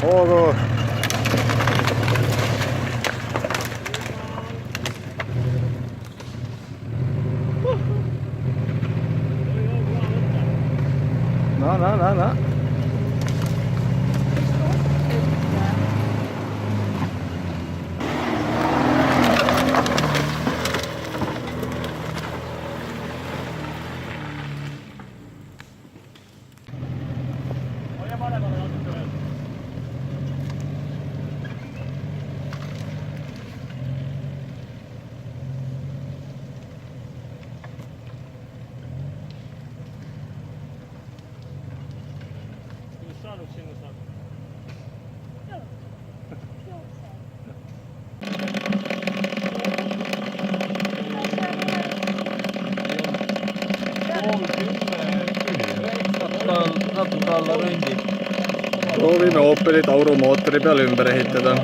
hoogu. No. Saanut sinne saakka. Joo. Joo, saa. Proovime Opelit aurumootori peal ümber ehitada.